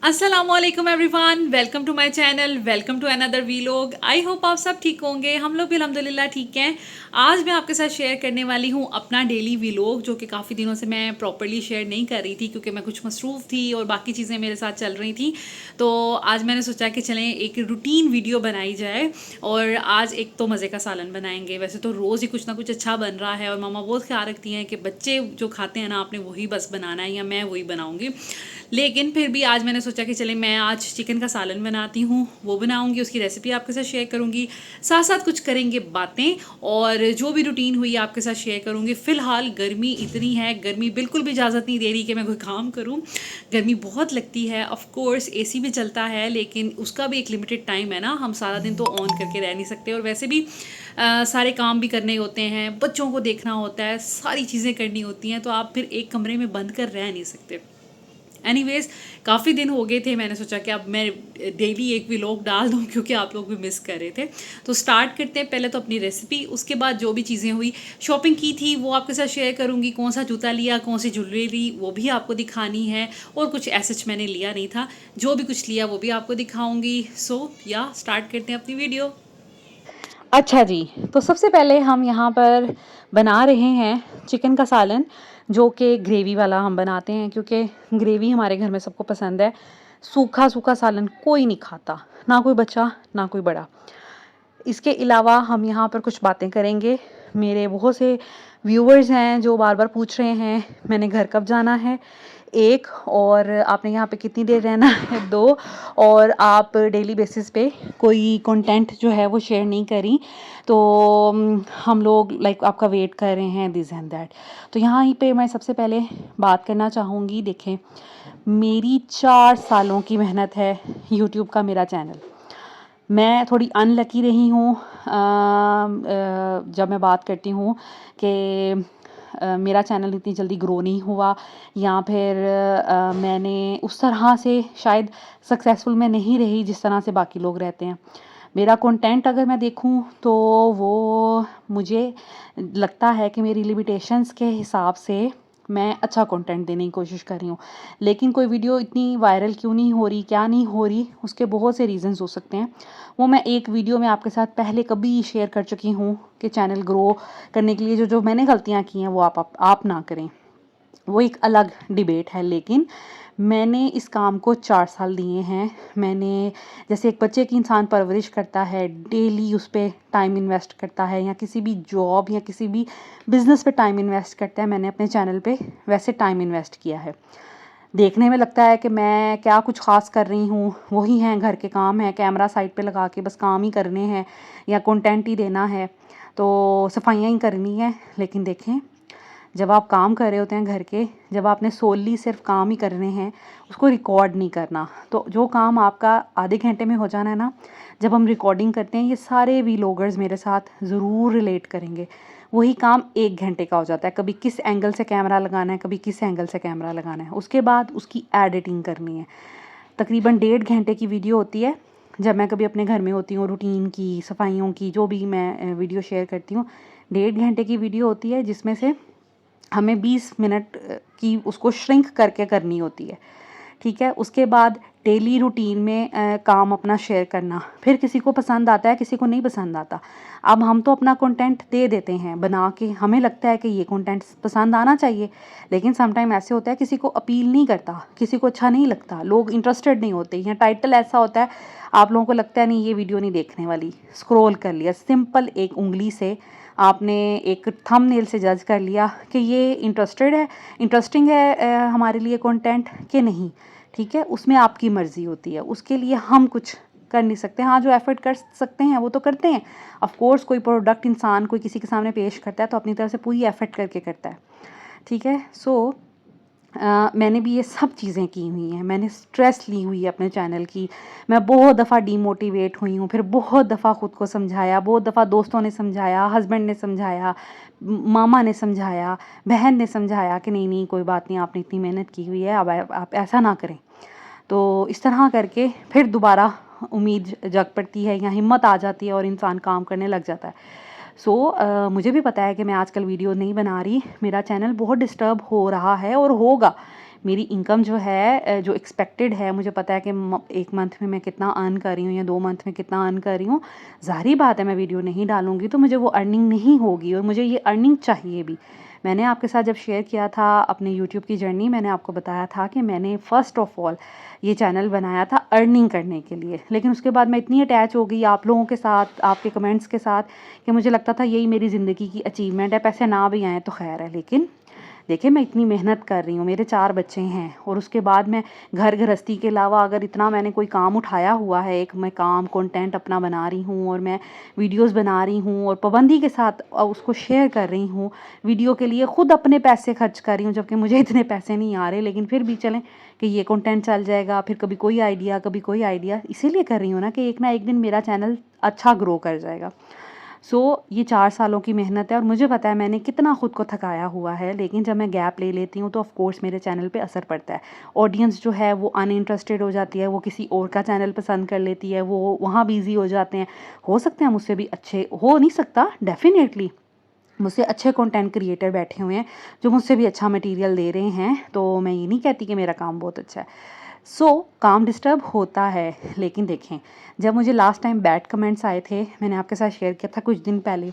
Aslam everyone, welcome to my channel, welcome to another vlog. I hope आप सब ठीक होंगे। हम लोग भी अल्हम्दुलिल्लाह ठीक हैं। आज मैं आपके साथ शेयर करने वाली हूँ अपना डेली वीलॉग, जो कि काफ़ी दिनों से मैं प्रॉपर्ली शेयर नहीं कर रही थी क्योंकि मैं कुछ मसरूफ़ थी और बाकी चीज़ें मेरे साथ चल रही थी। तो आज मैंने सोचा कि चलें एक रूटीन वीडियो बनाई जाए। और आज एक तो मज़े का सालन बनाएंगे। वैसे तो रोज़ ही कुछ ना कुछ अच्छा बन रहा है और मामा बहुत ख्याल रखती हैं कि बच्चे जो खाते हैं ना आपने वही बस बनाना है या मैं वही बनाऊँगी। लेकिन फिर भी आज मैंने सोचा कि चले मैं आज चिकन का सालन बनाती हूँ, वो बनाऊँगी, उसकी रेसिपी आपके साथ शेयर करूँगी। साथ साथ कुछ करेंगे बातें और जो भी रूटीन हुई आपके साथ शेयर करूँगी। फ़िलहाल गर्मी इतनी है, गर्मी बिल्कुल भी इजाज़त नहीं दे रही कि मैं कोई काम करूँ। गर्मी बहुत लगती है। ऑफ कोर्स एसी भी चलता है लेकिन उसका भी एक लिमिटेड टाइम है ना, हम सारा दिन तो ऑन करके रह नहीं सकते। और वैसे भी सारे काम भी करने होते हैं, बच्चों को देखना होता है, सारी चीज़ें करनी होती हैं, तो आप फिर एक कमरे में बंद कर रह नहीं सकते। एनीवेज, काफ़ी दिन हो गए थे, मैंने सोचा कि अब मैं डेली एक व्लॉग डाल दूं क्योंकि आप लोग भी मिस कर रहे थे। तो स्टार्ट करते हैं पहले तो अपनी रेसिपी, उसके बाद जो भी चीज़ें हुई, शॉपिंग की थी वो आपके साथ शेयर करूंगी। कौन सा जूता लिया, कौन सी ज्वेलरी ली, वो भी आपको दिखानी है। और कुछ ऐसे मैंने लिया नहीं था, जो भी कुछ लिया वो भी आपको दिखाऊंगी। सो या स्टार्ट करते हैं अपनी वीडियो। अच्छा जी, तो सबसे पहले हम यहाँ पर बना रहे हैं चिकन का सालन, जो कि ग्रेवी वाला हम बनाते हैं क्योंकि ग्रेवी हमारे घर में सबको पसंद है। सूखा सूखा सालन कोई नहीं खाता, ना कोई बच्चा ना कोई बड़ा। इसके अलावा हम यहाँ पर कुछ बातें करेंगे। मेरे बहुत से व्यूवर्स हैं जो बार बार पूछ रहे हैं मैंने घर कब जाना है, एक, और आपने यहाँ पे कितनी देर रहना है, दो, और आप डेली बेसिस पे कोई कंटेंट जो है वो शेयर नहीं करी, तो हम लोग लाइक आपका वेट कर रहे हैं, दिस एंड दैट। तो यहाँ ही पे मैं सबसे पहले बात करना चाहूँगी। देखें, मेरी 4 सालों की मेहनत है यूट्यूब का मेरा चैनल। मैं थोड़ी अनलकी रही हूँ जब मैं बात करती हूँ कि मेरा चैनल इतनी जल्दी ग्रो नहीं हुआ, या फिर मैंने उस तरह से शायद सक्सेसफुल मैं नहीं रही जिस तरह से बाकी लोग रहते हैं। मेरा कंटेंट अगर मैं देखूं तो वो मुझे लगता है कि मेरी लिमिटेशंस के हिसाब से मैं अच्छा कंटेंट देने की कोशिश कर रही हूँ। लेकिन कोई वीडियो इतनी वायरल क्यों नहीं हो रही, क्या नहीं हो रही, उसके बहुत से रीज़न्स हो सकते हैं। वो मैं एक वीडियो में आपके साथ पहले कभी शेयर कर चुकी हूँ कि चैनल ग्रो करने के लिए जो जो मैंने गलतियाँ की हैं वो आप ना करें, वो एक अलग डिबेट है। लेकिन मैंने इस काम को 4 साल दिए हैं। मैंने, जैसे एक बच्चे की इंसान परवरिश करता है, डेली उस पर टाइम इन्वेस्ट करता है, या किसी भी जॉब या किसी भी बिज़नेस पे टाइम इन्वेस्ट करता है, मैंने अपने चैनल पे वैसे टाइम इन्वेस्ट किया है। देखने में लगता है कि मैं क्या कुछ ख़ास कर रही हूँ, वही हैं घर के काम हैं, कैमरा साइड पे लगा के बस काम ही करने हैं या कंटेंट ही देना है, तो सफाइयाँ ही करनी है। लेकिन देखें, जब आप काम कर रहे होते हैं घर के, जब आपने सोली सिर्फ काम ही करने हैं, उसको रिकॉर्ड नहीं करना, तो जो काम आपका आधे घंटे में हो जाना है ना, जब हम रिकॉर्डिंग करते हैं, ये सारे व्लॉगर्स मेरे साथ ज़रूर रिलेट करेंगे, वही काम 1 घंटे का हो जाता है। कभी किस एंगल से कैमरा लगाना है, कभी किस एंगल से कैमरा लगाना है, उसके बाद उसकी एडिटिंग करनी है। तकरीबन 1.5 घंटे की वीडियो होती है। जब मैं कभी अपने घर में होती हूँ, रूटीन की, सफाइयों की, जो भी मैं वीडियो शेयर करती हूँ, 1.5 घंटे की वीडियो होती है, जिसमें से हमें 20 मिनट की उसको श्रिंक करके करनी होती है। ठीक है, उसके बाद डेली रूटीन में काम अपना शेयर करना, फिर किसी को पसंद आता है, किसी को नहीं पसंद आता। अब हम तो अपना कंटेंट दे देते हैं बना के, हमें लगता है कि ये कंटेंट पसंद आना चाहिए, लेकिन समटाइम ऐसे होता है किसी को अपील नहीं करता, किसी को अच्छा नहीं लगता, लोग इंटरेस्टेड नहीं होते, या टाइटल ऐसा होता है आप लोगों को लगता है नहीं ये वीडियो नहीं देखने वाली, स्क्रॉल कर लिया, सिंपल एक उंगली से आपने एक थंबनेल से जज कर लिया कि ये इंटरेस्टिंग है हमारे लिए कंटेंट कि नहीं। ठीक है, उसमें आपकी मर्ज़ी होती है, उसके लिए हम कुछ कर नहीं सकते। हाँ, जो एफ़र्ट कर सकते हैं वो तो करते हैं। ऑफ़ कोर्स कोई प्रोडक्ट इंसान कोई किसी के सामने पेश करता है तो अपनी तरफ से पूरी एफ़र्ट करके करता है। ठीक है, सो मैंने भी ये सब चीज़ें की हुई हैं, मैंने स्ट्रेस ली हुई है अपने चैनल की। मैं बहुत दफ़ा डीमोटिवेट हुई हूँ, फिर बहुत दफ़ा ख़ुद को समझाया, बहुत दफ़ा दोस्तों ने समझाया, हस्बैंड ने समझाया, मामा ने समझाया, बहन ने समझाया कि नहीं नहीं कोई बात नहीं, आपने इतनी मेहनत की हुई है, अब आप ऐसा ना करें। तो इस तरह करके फिर दोबारा उम्मीद जग पड़ती है या हिम्मत आ जाती है और इंसान काम करने लग जाता है। मुझे भी पता है कि मैं आजकल वीडियो नहीं बना रही, मेरा चैनल बहुत डिस्टर्ब हो रहा है और होगा। मेरी इनकम जो है जो एक्सपेक्टेड है, मुझे पता है कि 1 मंथ में मैं कितना अर्न कर रही हूँ या 2 मंथ में कितना अर्न कर रही हूँ। ज़ाहिर बात है मैं वीडियो नहीं डालूँगी तो मुझे वो अर्निंग नहीं होगी और मुझे ये अर्निंग चाहिए भी। मैंने आपके साथ जब शेयर किया था अपने यूट्यूब की जर्नी, मैंने आपको बताया था कि मैंने फ़र्स्ट ऑफ़ ऑल ये चैनल बनाया था अर्निंग करने के लिए। लेकिन उसके बाद मैं इतनी अटैच हो गई आप लोगों के साथ, आपके कमेंट्स के साथ, कि मुझे लगता था यही मेरी ज़िंदगी की अचीवमेंट है। पैसे ना भी आएँ तो खैर है, लेकिन देखिए मैं इतनी मेहनत कर रही हूँ, मेरे 4 बच्चे हैं और उसके बाद मैं घर गृहस्थी के अलावा अगर इतना मैंने कोई काम उठाया हुआ है, एक मैं काम कंटेंट अपना बना रही हूँ और मैं वीडियोस बना रही हूँ और पाबंदी के साथ उसको शेयर कर रही हूँ, वीडियो के लिए खुद अपने पैसे खर्च कर रही हूँ, जबकि मुझे इतने पैसे नहीं आ रहे, लेकिन फिर भी चलें कि ये कंटेंट चल जाएगा, फिर कभी कोई आइडिया, इसीलिए कर रही हूँ ना कि एक ना एक दिन मेरा चैनल अच्छा ग्रो कर जाएगा। ये 4 सालों की मेहनत है और मुझे पता है मैंने कितना ख़ुद को थकाया हुआ है, लेकिन जब मैं गैप ले लेती हूँ तो ऑफ़ कोर्स मेरे चैनल पे असर पड़ता है। ऑडियंस जो है वो अनइंटरेस्टेड हो जाती है, वो किसी और का चैनल पसंद कर लेती है, वो वहाँ बिज़ी हो जाते हैं। हो सकते हैं मुझसे भी अच्छे, हो नहीं सकता डेफ़िनेटली, मुझसे अच्छे कंटेंट क्रिएटर बैठे हुए हैं जो मुझसे भी अच्छा मटेरियल दे रहे हैं, तो मैं ये नहीं कहती कि मेरा काम बहुत अच्छा है। काम डिस्टर्ब होता है, लेकिन देखें जब मुझे लास्ट टाइम बैड कमेंट्स आए थे, मैंने आपके साथ शेयर किया था कुछ दिन पहले,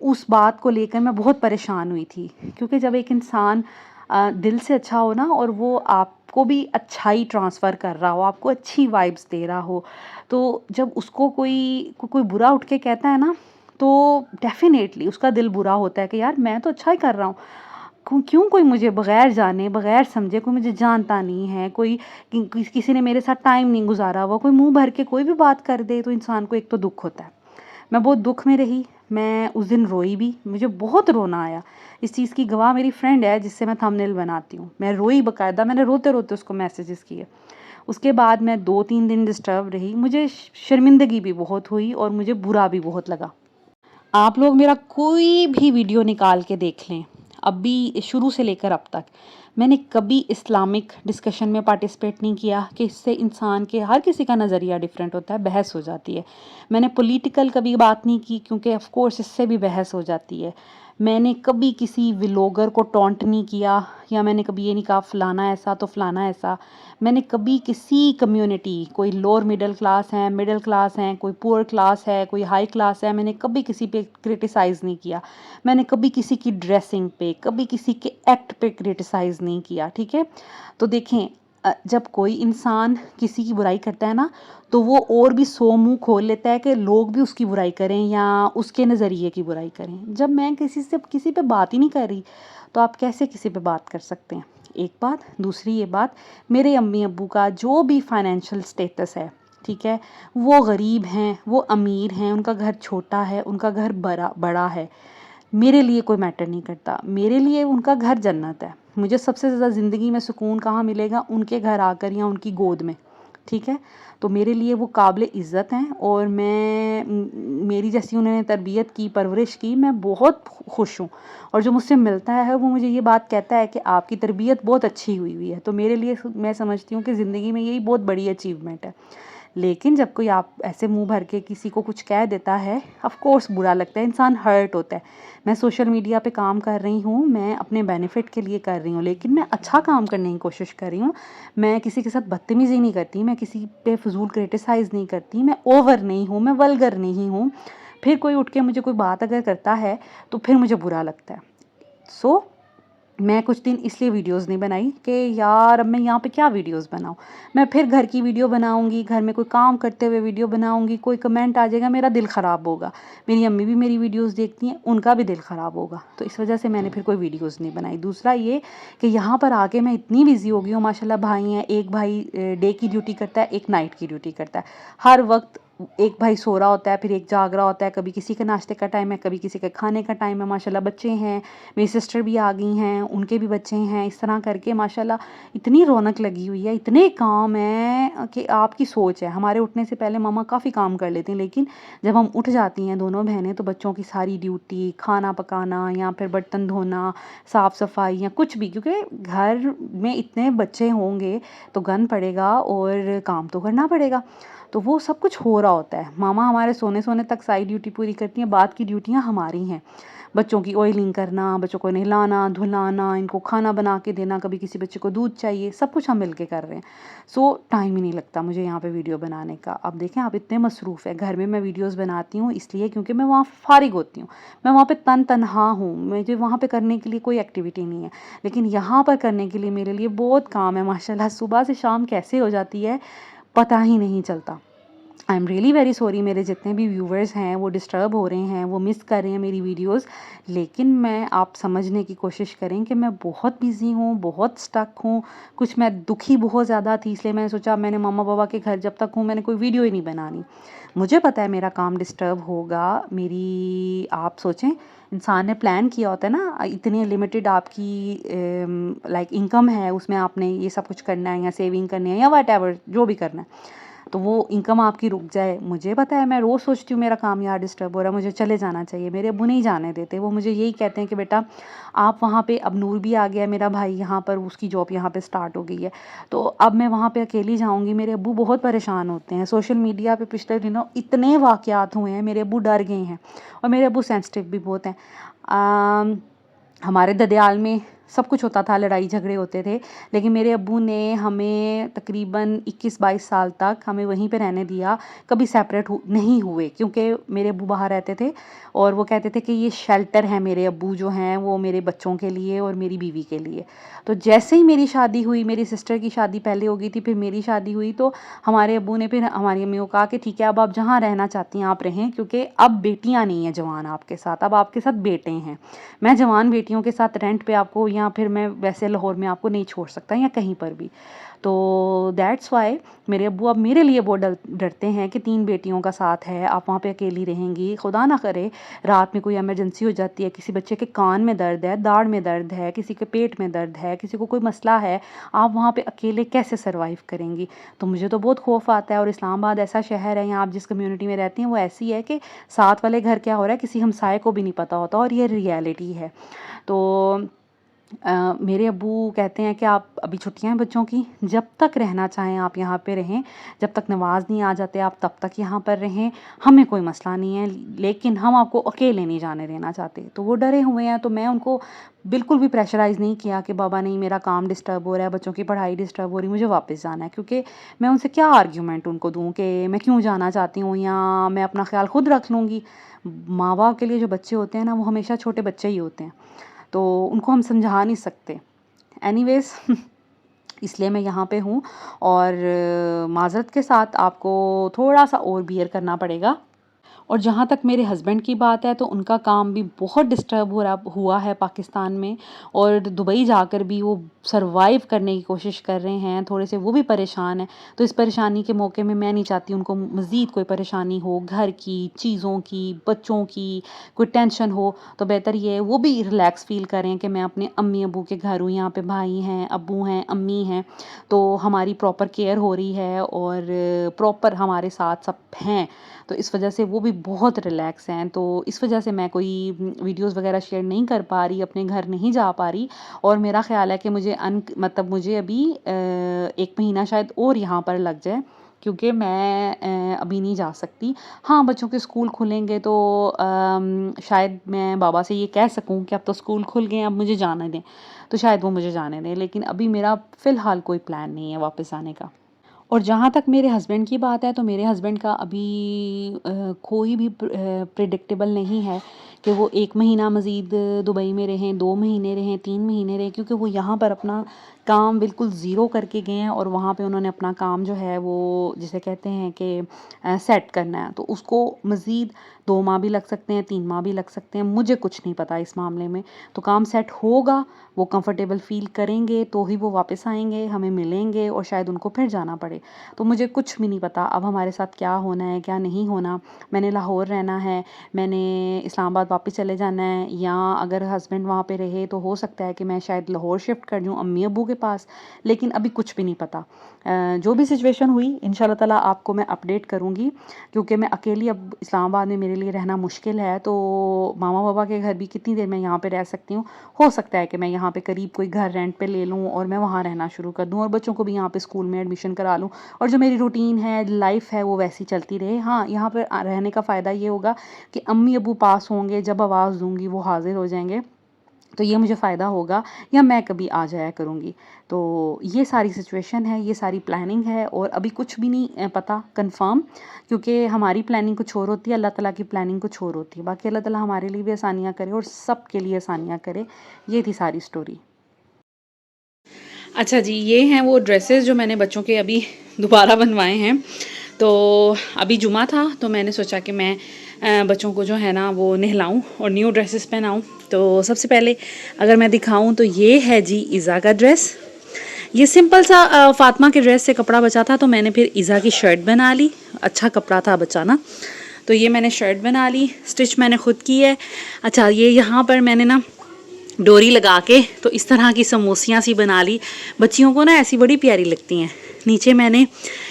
उस बात को लेकर मैं बहुत परेशान हुई थी, क्योंकि जब एक इंसान दिल से अच्छा हो ना और वो आपको भी अच्छाई ट्रांसफ़र कर रहा हो, आपको अच्छी वाइब्स दे रहा हो, तो जब उसको कोई बुरा उठ के कहता है ना, तो डेफ़िनेटली उसका दिल बुरा होता है कि यार मैं तो अच्छा ही कर रहा हूँ, क्यों कोई मुझे बग़ैर जाने, बग़ैर समझे, कोई मुझे जानता नहीं है, कोई किसी ने मेरे साथ टाइम नहीं गुज़ारा हुआ, कोई मुँह भर के कोई भी बात कर दे, तो इंसान को एक तो दुःख होता है। मैं बहुत दुःख में रही, मैं उस दिन रोई भी, मुझे बहुत रोना आया। इस चीज़ की गवाह मेरी फ्रेंड है जिससे मैं थंबनेल बनाती हूँ। मैं रोई बाकायदा, मैंने रोते-रोते उसको मैसेजेस किए। उसके बाद मैं 2-3 दिन डिस्टर्ब रही, मुझे शर्मिंदगी भी बहुत हुई और मुझे बुरा भी बहुत लगा। आप लोग मेरा कोई भी वीडियो निकाल के देख लें, अभी शुरू से लेकर अब तक मैंने कभी इस्लामिक डिस्कशन में पार्टिसिपेट नहीं किया कि इससे इंसान के हर किसी का नज़रिया डिफरेंट होता है, बहस हो जाती है। मैंने पॉलिटिकल कभी बात नहीं की, क्योंकि ऑफ कोर्स इससे भी बहस हो जाती है। मैंने कभी किसी व्लॉगर को टॉन्ट नहीं किया, या मैंने कभी ये नहीं कहा फ़लाना ऐसा तो फ़लाना ऐसा। मैंने कभी किसी कम्युनिटी, कोई लोअर मिडिल क्लास हैं, कोई पुअर क्लास है, कोई हाई क्लास है, मैंने कभी किसी पे क्रिटिसाइज़ नहीं किया। मैंने कभी किसी की ड्रेसिंग पे, कभी किसी के एक्ट पे क्रिटिसाइज़ नहीं किया, ठीक है? तो देखें, जब कोई इंसान किसी की बुराई करता है ना, तो वो और भी 100 मुँह खोल लेता है कि लोग भी उसकी बुराई करें या उसके नज़रिए की बुराई करें। जब मैं किसी पे बात ही नहीं कर रही, तो आप कैसे किसी पे बात कर सकते हैं? एक बात, दूसरी ये बात, मेरे अम्मी-अब्बू का जो भी फाइनेंशियल स्टेटस है, ठीक है? वो गरीब हैं, वो अमीर हैं, उनका घर छोटा है, उनका घर बड़ा है। मेरे लिए कोई मैटर नहीं करता, मेरे लिए उनका घर जन्नत है। मुझे सबसे ज़्यादा ज़िंदगी में सुकून कहाँ मिलेगा? उनके घर आकर या उनकी गोद में, ठीक है? तो मेरे लिए वो काबिल इज़्ज़त हैं और मेरी जैसी उन्होंने तरबियत की, परवरिश की, मैं बहुत खुश हूँ। और जो मुझसे मिलता है वो मुझे ये बात कहता है कि आपकी तरबियत बहुत अच्छी हुई है। तो मेरे लिए मैं समझती हूँ कि ज़िंदगी में यही बहुत बड़ी अचीवमेंट है। लेकिन जब कोई आप ऐसे मुँह भर के किसी को कुछ कह देता है, ऑफ़ कोर्स बुरा लगता है, इंसान हर्ट होता है। मैं सोशल मीडिया पे काम कर रही हूँ, मैं अपने बेनिफिट के लिए कर रही हूँ, लेकिन मैं अच्छा काम करने की कोशिश कर रही हूँ। मैं किसी के साथ बदतमीज़ी नहीं करती, मैं किसी पे फ़िज़ूल क्रिटिसाइज़ नहीं करती, मैं ओवर नहीं हूँ, मैं वल्गर नहीं हूँ। फिर कोई उठ के मुझे कोई बात अगर करता है, तो फिर मुझे बुरा लगता है। मैं कुछ दिन इसलिए वीडियोज़ नहीं बनाई कि यार अब मैं यहाँ पे क्या वीडियोज़ बनाऊँ। मैं फिर घर की वीडियो बनाऊँगी, घर में कोई काम करते हुए वीडियो बनाऊँगी, कोई कमेंट आ जाएगा, मेरा दिल ख़राब होगा। मेरी अम्मी भी मेरी वीडियोज़ देखती हैं, उनका भी दिल ख़राब होगा। तो इस वजह से मैंने फिर कोई वीडियोज़ नहीं बनाई। दूसरा ये कि यहाँ पर आके मैं इतनी बिज़ी हो गई हूँ, माशाल्लाह भाई हैं, एक भाई डे की ड्यूटी करता है, एक नाइट की ड्यूटी करता है। हर वक़्त एक भाई सो रहा होता है, फिर एक जाग रहा होता है, कभी किसी के नाश्ते का टाइम है, कभी किसी के खाने का टाइम है। माशाल्लाह बच्चे हैं, मेरी सिस्टर भी आ गई हैं, उनके भी बच्चे हैं। इस तरह करके माशाल्लाह इतनी रौनक लगी हुई है, इतने काम हैं कि आपकी सोच है। हमारे उठने से पहले मम्मा काफ़ी काम कर लेती हैं, लेकिन जब हम उठ जाती हैं दोनों बहनें, तो बच्चों की सारी ड्यूटी, खाना पकाना या फिर बर्तन धोना, साफ़ सफाई या कुछ भी, क्योंकि घर में इतने बच्चे होंगे तो गंद पड़ेगा और काम तो करना पड़ेगा। तो वो सब कुछ हो रहा होता है। मामा हमारे सोने तक सारी ड्यूटी पूरी करती हैं, बाद की ड्यूटियाँ हमारी हैं। बच्चों की ऑयलिंग करना, बच्चों को नहलाना, धुलाना, इनको खाना बना के देना, कभी किसी बच्चे को दूध चाहिए, सब कुछ हम मिल के कर रहे हैं। सो टाइम ही नहीं लगता मुझे यहाँ पे वीडियो बनाने का। अब देखें आप इतने मसरूफ़ है, घर में मैं वीडियोज़ बनाती हूँ इसलिए क्योंकि मैं वहाँ फ़ारिग होती हूँ। मैं वहाँ पे तनहा हूँ, मुझे वहाँ पे करने के लिए कोई एक्टिविटी नहीं है। लेकिन यहाँ पर करने के लिए मेरे लिए बहुत काम है माशाल्लाह, सुबह से शाम कैसे हो जाती है पता ही नहीं चलता। I am really very sorry, मेरे जितने भी व्यूवर्स हैं वो डिस्टर्ब हो रहे हैं, वो मिस कर रहे हैं मेरी वीडियोस। लेकिन मैं आप समझने की कोशिश करें कि मैं बहुत बिज़ी हूँ, बहुत स्टक हूँ। कुछ मैं दुखी बहुत ज़्यादा थी, इसलिए मैंने सोचा मैंने मम्मा पापा के घर जब तक हूँ मैंने कोई वीडियो ही नहीं बनानी। मुझे पता है मेरा काम डिस्टर्ब होगा, मेरी आप सोचें इंसान ने प्लान किया होता है ना, इतनी लिमिटेड आपकी लाइक इनकम है, उसमें आपने ये सब कुछ करना है या सेविंग करनी है या व्हाटएवर जो भी करना है, तो वो इनकम आपकी रुक जाए। मुझे पता है, मैं रोज़ सोचती हूँ मेरा काम यार डिस्टर्ब हो रहा है, मुझे चले जाना चाहिए। मेरे अब्बू नहीं जाने देते, वो मुझे यही कहते हैं कि बेटा आप वहाँ पे, अब नूर भी आ गया मेरा भाई यहाँ पर, उसकी जॉब यहाँ पे स्टार्ट हो गई है, तो अब मैं वहाँ पे अकेली जाऊँगी। मेरे अब्बू बहुत परेशान होते हैं। सोशल मीडिया पे पिछले दिनों इतने वाक़यात हुए हैं, मेरे अब्बू डर गए हैं और मेरे अब्बू सेंसिटिव भी बहुत हैं। हमारे ददियाल में सब कुछ होता था, लड़ाई झगड़े होते थे, लेकिन मेरे अब्बू ने हमें तकरीबन 21-22 साल तक हमें वहीं पे रहने दिया, कभी सेपरेट नहीं हुए, क्योंकि मेरे अब्बू बाहर रहते थे और वो कहते थे कि ये शेल्टर है, मेरे अब्बू जो हैं वो मेरे बच्चों के लिए और मेरी बीवी के लिए। तो जैसे ही मेरी शादी हुई, मेरी सिस्टर की शादी पहले हो गई थी, फिर मेरी शादी हुई, तो हमारे अब्बू ने फिर हमारी अम्मी को कहा कि ठीक है अब आप जहाँ रहना चाहती हैं आप रहें, क्योंकि अब बेटियाँ नहीं हैं जवान आपके साथ, अब आपके साथ बेटे हैं। मैं जवान बेटियों के साथ रेंट पे आपको, या फिर मैं वैसे लाहौर में आपको नहीं छोड़ सकता या कहीं पर भी। तो दैट्स वाई मेरे अब्बू अब मेरे लिए बहुत डरते हैं कि 3 बेटियों का साथ है, आप वहाँ पे अकेली रहेंगी, खुदा ना करे रात में कोई इमरजेंसी हो जाती है, किसी बच्चे के कान में दर्द है, दाढ़ में दर्द है, किसी के पेट में दर्द है, किसी को कोई मसला है, आप वहाँ पे अकेले कैसे सर्वाइव करेंगी। तो मुझे तो बहुत खौफ आता है। और इस्लामाबाद ऐसा शहर है, यहाँ आप जिस कम्युनिटी में रहती हैं वो ऐसी है कि साथ वाले घर क्या हो रहा है किसी हमसाये को भी नहीं पता होता, और ये रियलिटी है। तो मेरे अब्बू कहते हैं कि आप अभी छुट्टियां हैं बच्चों की, जब तक रहना चाहें आप यहाँ पे रहें, जब तक नवाज़ नहीं आ जाते आप तब तक यहाँ पर रहें, हमें कोई मसला नहीं है, लेकिन हम आपको अकेले नहीं जाने देना चाहते। तो वो डरे हुए हैं, तो मैं उनको बिल्कुल भी प्रेशराइज़ नहीं किया कि बाबा नहीं मेरा काम डिस्टर्ब हो रहा है, बच्चों की पढ़ाई डिस्टर्ब हो रही, मुझे वापस जाना है। क्योंकि मैं उनसे क्या आर्ग्यूमेंट उनको दूँ कि मैं क्यों जाना चाहती हूँ, या मैं अपना ख्याल खुद रख लूँगी। माँ बाप के लिए जो बच्चे होते हैं ना, वो हमेशा छोटे बच्चे ही होते हैं, तो उनको हम समझा नहीं सकते। एनीवेज़ इसलिए मैं यहाँ पे हूँ, और माज़रत के साथ आपको थोड़ा-सा और बियर करना पड़ेगा। और जहाँ तक मेरे हस्बैंड की बात है, तो उनका काम भी बहुत डिस्टर्ब हुआ है पाकिस्तान में, और दुबई जाकर भी वो सर्वाइव करने की कोशिश कर रहे हैं, थोड़े से वो भी परेशान हैं। तो इस परेशानी के मौके में मैं नहीं चाहती उनको मज़ीद कोई परेशानी हो, घर की, चीज़ों की, बच्चों की कोई टेंशन हो। तो बेहतर ये है वो भी रिलैक्स फ़ील करें कि मैं अपने अम्मी अबू के घर हूँ, यहाँ पे भाई हैं, अब्बू हैं, अम्मी हैं, तो हमारी प्रॉपर केयर हो रही है और प्रॉपर हमारे साथ सब हैं। तो इस वजह से वो भी बहुत रिलैक्स हैं। तो इस वजह से मैं कोई वीडियोज़ वगैरह शेयर नहीं कर पा रही, अपने घर नहीं जा पा रही, और मेरा ख़्याल है कि मुझे मतलब मुझे अभी 1 महीना शायद और यहाँ पर लग जाए, क्योंकि मैं अभी नहीं जा सकती। हाँ, बच्चों के स्कूल खुलेंगे तो शायद मैं बाबा से ये कह सकूँ कि अब तो स्कूल खुल गए हैं, अब मुझे जाने दें, तो शायद वो मुझे जाने दें। लेकिन अभी मेरा फ़िलहाल कोई प्लान नहीं है वापस आने का। और जहाँ तक मेरे हस्बैंड की बात है, तो मेरे हस्बैंड का अभी कोई भी प्रेडिक्टेबल नहीं है कि वो 1 महीना मज़ीद दुबई में रहें, 2 महीने रहें, 3 महीने रहें, क्योंकि वो यहाँ पर अपना काम बिल्कुल ज़ीरो करके गए हैं, और वहाँ पे उन्होंने अपना काम जो है वो जिसे कहते हैं कि सेट करना है। तो उसको मज़ीद 2 माह भी लग सकते हैं, 3 माह भी लग सकते हैं, मुझे कुछ नहीं पता इस मामले में। तो काम सेट होगा, वो कंफर्टेबल फ़ील करेंगे तो ही वो वापस आएंगे, हमें मिलेंगे, और शायद उनको फिर जाना पड़े। तो मुझे कुछ भी नहीं पता अब हमारे साथ क्या होना है, क्या नहीं होना। मैंने लाहौर रहना है, मैंने इस्लामाबाद वापस चले जाना है, या अगर हस्बैंड वहाँ पे रहे तो हो सकता है कि मैं शायद लाहौर शिफ्ट कर जाऊँ अम्मी अब्बू के के पास, लेकिन अभी कुछ भी नहीं पता। जो भी सिचुएशन हुई इंशाल्लाह ताला आपको मैं अपडेट करूँगी, क्योंकि मैं अकेली अब इस्लामाबाद में मेरे लिए रहना मुश्किल है। तो मामा पापा के घर भी कितनी देर मैं यहाँ पे रह सकती हूँ। हो सकता है कि मैं यहाँ पे करीब कोई घर रेंट पे ले लूँ और मैं वहाँ रहना शुरू कर दूँ और बच्चों को भी यहाँ पे स्कूल में एडमिशन करा लूँ, और जो मेरी रूटीन है, लाइफ है, वो वैसी चलती रहे। हाँ, यहाँ पर रहने का फ़ायदा ये होगा कि अम्मी अबू पास होंगे, जब आवाज़ दूँगी वो हाज़िर हो जाएँगे, तो ये मुझे फ़ायदा होगा, या मैं कभी आ जाया करूँगी। तो ये सारी सिचुएशन है, ये सारी प्लानिंग है, और अभी कुछ भी नहीं पता कंफर्म, क्योंकि हमारी प्लानिंग कुछ और होती है, अल्लाह ताला की प्लानिंग कुछ और होती है। बाकी अल्लाह ताला हमारे लिए भी आसानियाँ करे और सब के लिए आसानियाँ करे। ये थी सारी स्टोरी। अच्छा जी, ये हैं वो ड्रेसेस जो मैंने बच्चों के अभी दोबारा बनवाए हैं। तो अभी जुमा था, तो मैंने सोचा कि मैं बच्चों को जो है ना वो नहलाऊं और न्यू ड्रेसेस पहनाऊं। तो सबसे पहले अगर मैं दिखाऊं तो ये है जी इज़ा का ड्रेस। ये सिंपल सा फ़ातिमा के ड्रेस से कपड़ा बचा था, तो मैंने फिर इज़ा की शर्ट बना ली। अच्छा कपड़ा था बचाना, तो ये मैंने शर्ट बना ली, स्टिच मैंने ख़ुद की है। अच्छा, ये यहाँ पर मैंने ना डोरी लगा के तो इस तरह की समोसियाँ सी बना ली। बच्चियों को ना ऐसी बड़ी प्यारी लगती हैं। नीचे मैंने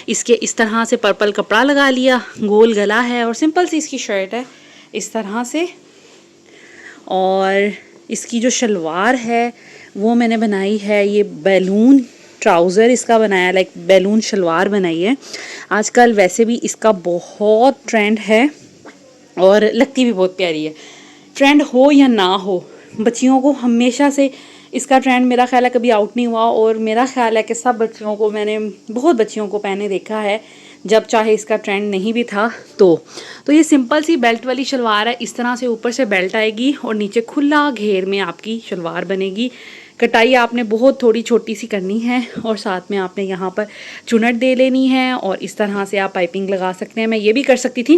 इसके इस तरह से पर्पल कपड़ा लगा लिया, गोल गला है और सिंपल सी इसकी शर्ट है इस तरह से। और इसकी जो शलवार है वो मैंने बनाई है, ये बैलून ट्राउज़र इसका बनाया, लाइक बैलून शलवार बनाई है। आजकल वैसे भी इसका बहुत ट्रेंड है और लगती भी बहुत प्यारी है। ट्रेंड हो या ना हो, बच्चियों को हमेशा से इसका ट्रेंड मेरा ख़्याल है कभी आउट नहीं हुआ, और मेरा ख़्याल है कि सब बच्चियों को, मैंने बहुत बच्चियों को पहने देखा है, जब चाहे इसका ट्रेंड नहीं भी था तो ये सिंपल सी बेल्ट वाली शलवार है। इस तरह से ऊपर से बेल्ट आएगी और नीचे खुला घेर में आपकी शलवार बनेगी। कटाई आपने बहुत थोड़ी छोटी सी करनी है और साथ में आपने यहाँ पर चुनट दे लेनी है, और इस तरह से आप पाइपिंग लगा सकते हैं। मैं ये भी कर सकती थी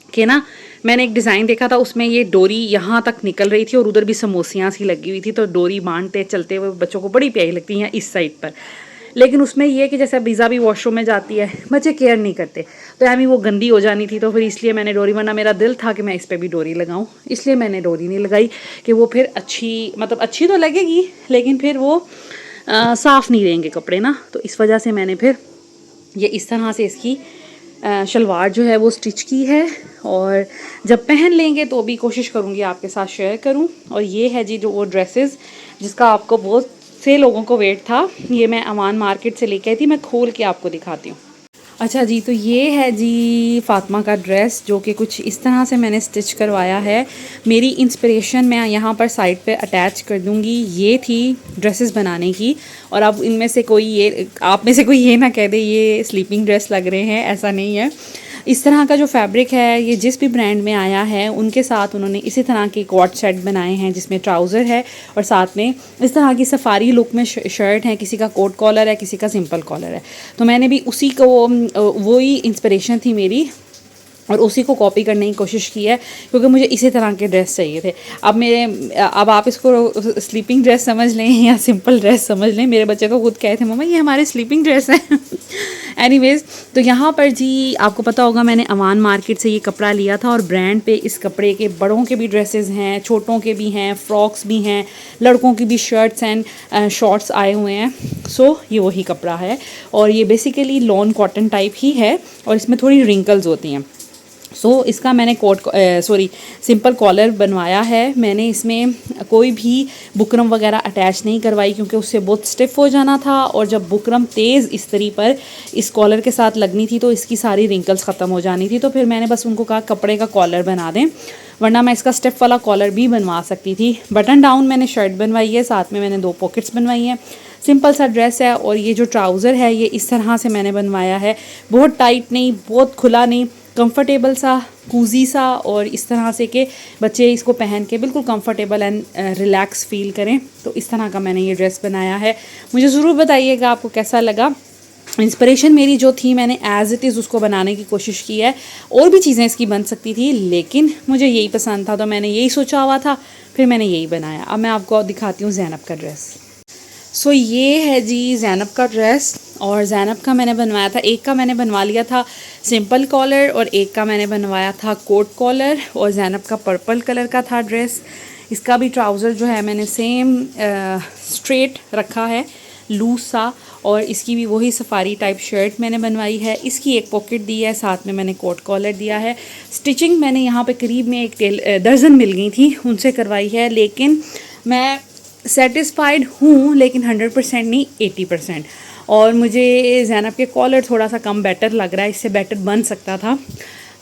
कि ना, मैंने एक डिज़ाइन देखा था, उसमें ये डोरी यहाँ तक निकल रही थी और उधर भी समोसियाँ सी लगी हुई थी, तो डोरी बांधते चलते हुए बच्चों को बड़ी प्यारी लगती हैं इस साइड पर। लेकिन उसमें ये कि जैसे बीज़ा भी वॉशरूम में जाती है, बच्चे केयर नहीं करते, तो यानी वो गंदी हो जानी थी, तो फिर इसलिए मैंने डोरी, वरना मेरा दिल था कि मैं इस पर भी डोरी लगाऊं, इसलिए मैंने डोरी नहीं लगाई कि वो फिर अच्छी, मतलब अच्छी तो लगेगी लेकिन फिर वो साफ़ नहीं रहेंगे कपड़े ना। तो इस वजह से मैंने फिर ये इस तरह से इसकी शलवार जो है वो स्टिच की है, और जब पहन लेंगे तो भी कोशिश करूँगी आपके साथ शेयर करूँ। और ये है जी जो वो ड्रेसेस जिसका आपको बहुत से लोगों को वेट था, ये मैं अमान मार्केट से लेके आई थी, मैं खोल के आपको दिखाती हूँ। अच्छा जी, तो ये है जी फ़ातिमा का ड्रेस, जो कि कुछ इस तरह से मैंने स्टिच करवाया है। मेरी इंस्पिरेशन मैं यहाँ पर साइड पे अटैच कर दूँगी, ये थी ड्रेसेस बनाने की। और अब इनमें से कोई ये, आप में से कोई ये ना कह दे ये स्लीपिंग ड्रेस लग रहे हैं, ऐसा नहीं है। इस तरह का जो फैब्रिक है, ये जिस भी ब्रांड में आया है उनके साथ उन्होंने इसी तरह के कॉट सेट बनाए हैं, जिसमें ट्राउज़र है और साथ में इस तरह की सफारी लुक में शर्ट है, किसी का कोट कॉलर है, किसी का सिंपल कॉलर है। तो मैंने भी उसी को, वही इंस्पिरेशन थी मेरी, और उसी को कॉपी करने की कोशिश की है, क्योंकि मुझे इसी तरह के ड्रेस चाहिए थे। अब आप इसको स्लीपिंग ड्रेस समझ लें या सिंपल ड्रेस समझ लें, मेरे बच्चे तो खुद कहे थे मम्मा ये हमारे स्लीपिंग ड्रेस है। एनीवेज़, तो यहाँ पर जी आपको पता होगा मैंने अमान मार्केट से ये कपड़ा लिया था, और ब्रांड पे इस कपड़े के बड़ों के भी ड्रेसेस हैं, छोटों के भी हैं, फ्रॉक्स भी हैं, लड़कों की भी शर्ट्स एंड शॉर्ट्स आए हुए हैं। सो ये वही कपड़ा है, और ये बेसिकली लॉन कॉटन टाइप ही है, और इसमें थोड़ी रिंकल्स होती हैं। इसका मैंने सिंपल कॉलर बनवाया है। मैंने इसमें कोई भी बुकरम वगैरह अटैच नहीं करवाई, क्योंकि उससे बहुत स्टिफ़ हो जाना था, और जब बुकरम तेज़ इस तरी पर इस कॉलर के साथ लगनी थी तो इसकी सारी रिंकल्स ख़त्म हो जानी थी। तो फिर मैंने बस उनको कहा कपड़े का कॉलर बना दें, वरना मैं इसका स्टिफ वाला कॉलर भी बनवा सकती थी। बटन डाउन मैंने शर्ट बनवाई है, साथ में मैंने 2 पॉकेट्स बनवाई हैं। सिंपल सा ड्रेस है, और ये जो ट्राउज़र है ये इस तरह से मैंने बनवाया है, बहुत टाइट नहीं, बहुत खुला नहीं, कंफर्टेबल सा, कूजी सा, और इस तरह से कि बच्चे इसको पहन के बिल्कुल कंफर्टेबल एंड रिलैक्स फील करें। तो इस तरह का मैंने ये ड्रेस बनाया है। मुझे ज़रूर बताइएगा आपको कैसा लगा। इंस्पिरेशन मेरी जो थी, मैंने एज़ इट इज़ उसको बनाने की कोशिश की है। और भी चीज़ें इसकी बन सकती थी, लेकिन मुझे यही पसंद था, तो मैंने यही सोचा हुआ था, फिर मैंने यही बनाया। अब मैं आपको दिखाती हूँ ज़ैनब का ड्रेस। ये है जी ज़ैनब का ड्रेस, और ज़ैनब का मैंने बनवाया था, एक का मैंने बनवा लिया था सिंपल कॉलर, और एक का मैंने बनवाया था कोट कॉलर, और ज़ैनब का पर्पल कलर का था ड्रेस। इसका भी ट्राउज़र जो है मैंने सेम स्ट्रेट रखा है, लूज सा, और इसकी भी वही सफारी टाइप शर्ट मैंने बनवाई है। इसकी एक पॉकेट दी है, साथ में मैंने कोट कॉलर दिया है। स्टिचिंग मैंने यहाँ पे करीब में एक दर्जन मिल गई थी, उनसे करवाई है, लेकिन मैं सेटिस्फाइड हूँ, लेकिन 100% नहीं, 80%। और मुझे ज़ैनब के कॉलर थोड़ा सा कम बेटर लग रहा है, इससे बेटर बन सकता था,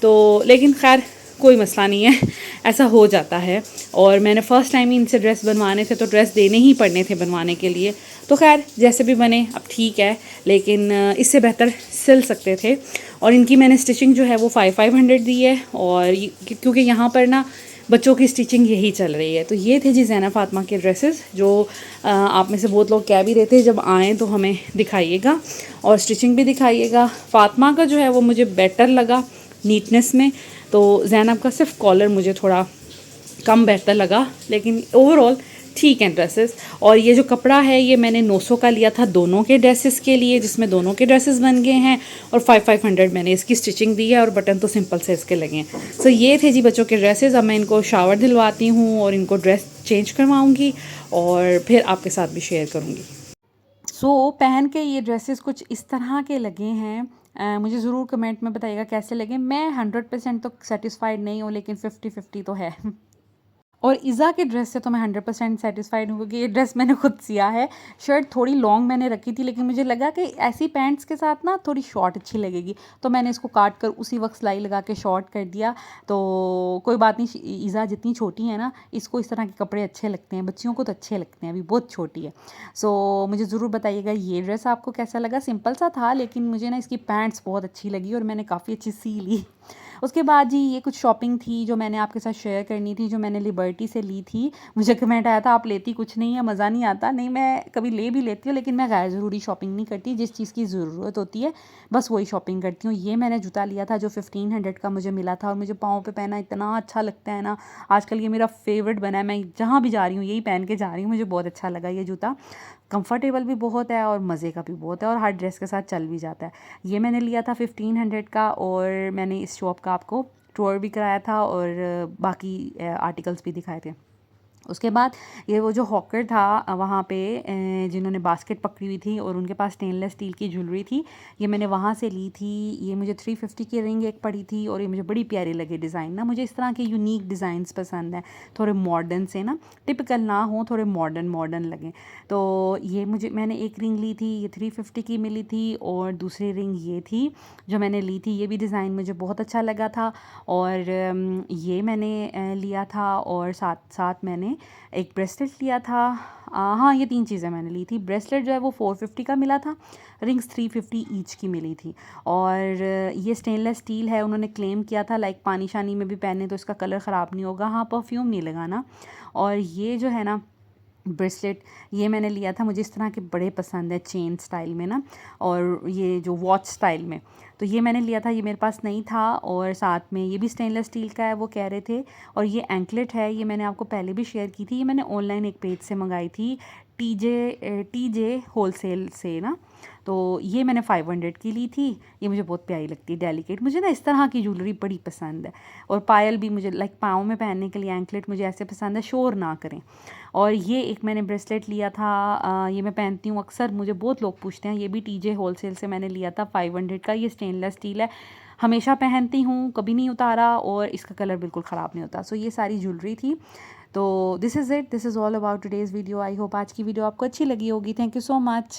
तो लेकिन खैर कोई मसला नहीं है, ऐसा हो जाता है। और मैंने फ़र्स्ट टाइम ही इनसे ड्रेस बनवाने थे, तो ड्रेस देने ही पड़ने थे बनवाने के लिए, तो खैर जैसे भी बने अब ठीक है, लेकिन इससे बेहतर सिल सकते थे। और इनकी मैंने स्टिचिंग जो है वो 500 दी है, और क्योंकि यहाँ पर ना बच्चों की स्टिचिंग यही चल रही है। तो ये थे जी ज़ैनब फ़ातिमा के ड्रेसेस, जो आप में से बहुत लोग कह भी रहे थे जब आएँ तो हमें दिखाइएगा और स्टिचिंग भी दिखाइएगा। फ़ातिमा का जो है वो मुझे बेटर लगा नीटनेस में, तो ज़ैनब का सिर्फ कॉलर मुझे थोड़ा कम बेहतर लगा, लेकिन ओवरऑल ठीक हैं ड्रेसेस। और ये जो कपड़ा है ये मैंने 900 का लिया था दोनों के ड्रेसेस के लिए, जिसमें दोनों के ड्रेसेस बन गए हैं, और 500 मैंने इसकी स्टिचिंग दी है, और बटन तो सिंपल से इसके लगे हैं। सो ये थे जी बच्चों के ड्रेसेस। अब मैं इनको शावर दिलवाती हूँ और इनको ड्रेस चेंज करवाऊँगी और फिर आपके साथ भी शेयर करूँगी। सो पहन के ये ड्रेसेस कुछ इस तरह के लगे हैं। मुझे ज़रूर कमेंट में बताइएगा कैसे लगे। मैं 100% तो सेटिस्फाइड नहीं हूँ, लेकिन 50-50 तो है। और इज़ा के ड्रेस से तो मैं 100% सेटिस्फाइड हूँ, क्योंकि ये ड्रेस मैंने खुद सिया है। शर्ट थोड़ी लॉन्ग मैंने रखी थी, लेकिन मुझे लगा कि ऐसी पैंट्स के साथ ना थोड़ी शॉर्ट अच्छी लगेगी, तो मैंने इसको काट कर उसी वक्त सिलाई लगा के शॉर्ट कर दिया। तो कोई बात नहीं, इज़ा जितनी छोटी है ना, इसको इस तरह के कपड़े अच्छे लगते हैं, बच्चियों को तो अच्छे लगते हैं, अभी बहुत छोटी है। सो मुझे ज़रूर बताइएगा ये ड्रेस आपको कैसा लगा। सिंपल सा था, लेकिन मुझे ना इसकी पैंट्स बहुत अच्छी लगी और मैंने काफ़ी अच्छी सी ली। उसके बाद जी ये कुछ शॉपिंग थी जो मैंने आपके साथ शेयर करनी थी, जो मैंने लिबर्टी से ली थी। मुझे कमेंट आया था आप लेती कुछ नहीं है, मज़ा नहीं आता। नहीं, मैं कभी ले भी लेती हूँ, लेकिन मैं गैर ज़रूरी शॉपिंग नहीं करती। जिस चीज़ की ज़रूरत होती है बस वही शॉपिंग करती हूँ। ये मैंने जूता लिया था जो 1500 का मुझे मिला था, और मुझे पाँव पे पहना इतना अच्छा लगता है ना, आजकल ये मेरा फेवरेट बना है। मैं जहाँ भी जा रही हूँ यही पहन के जा रही हूँ, मुझे बहुत अच्छा लगा ये जूता। कंफर्टेबल भी बहुत है और मज़े का भी बहुत है, और हर ड्रेस के साथ चल भी जाता है। ये मैंने लिया था 1500 का, और मैंने इस शॉप का आपको टूर भी कराया था और बाकी आर्टिकल्स भी दिखाए थे। उसके बाद ये वो जो हॉकर था वहाँ पे जिन्होंने बास्केट पकड़ी हुई थी और उनके पास स्टेनलेस स्टील की ज्वेलरी थी, ये मैंने वहाँ से ली थी। ये मुझे 350 की रिंग एक पड़ी थी, और ये मुझे बड़ी प्यारी लगी डिज़ाइन ना। मुझे इस तरह के यूनिक डिज़ाइंस पसंद हैं, थोड़े मॉडर्न से ना, टिपिकल ना हो, थोड़े मॉडर्न लगें। तो ये मैंने एक रिंग ली थी, ये 350 की मिली थी, और दूसरी रिंग ये थी जो मैंने ली थी, ये भी डिज़ाइन मुझे बहुत अच्छा लगा था। और ये मैंने लिया था, और साथ साथ मैंने एक ब्रेसलेट लिया था। हाँ, ये 3 चीज़ें मैंने ली थी। ब्रेसलेट जो है वो 450 का मिला था, रिंग्स 350 ईच की मिली थी। और ये स्टेनलेस स्टील है, उन्होंने क्लेम किया था लाइक पानी शानी में भी पहने तो इसका कलर ख़राब नहीं होगा। हाँ, परफ्यूम नहीं लगाना। और ये जो है ना ब्रेसलेट, ये मैंने लिया था, मुझे इस तरह के बड़े पसंद है चेन स्टाइल में ना, और ये जो वॉच स्टाइल में, तो ये मैंने लिया था। ये मेरे पास नहीं था, और साथ में ये भी स्टेनलेस स्टील का है, वो कह रहे थे। और ये एंकलेट है, ये मैंने आपको पहले भी शेयर की थी, ये मैंने ऑनलाइन एक पेज से मंगाई थी, टीजे होलसेल से ना। तो ये मैंने 500 की ली थी। ये मुझे बहुत प्यारी लगती है, डेलिकेट। मुझे ना इस तरह की ज्वेलरी बड़ी पसंद है, और पायल भी मुझे लाइक पाँव में पहनने के लिए एंकलेट मुझे ऐसे पसंद है, शोर ना करें। और ये एक मैंने ब्रेसलेट लिया था, ये मैं पहनती हूँ अक्सर, मुझे बहुत लोग पूछते हैं। ये भी टीजे होलसेल से मैंने लिया था 500 का। ये स्टेनलेस स्टील है, हमेशा पहनती हूँ, कभी नहीं उतारा, और इसका कलर बिल्कुल ख़राब नहीं होता। सो ये सारी ज्वेलरी थी। तो this is it, this is all about today's video. I hope आज की वीडियो आपको अच्छी लगी होगी। Thank you so much.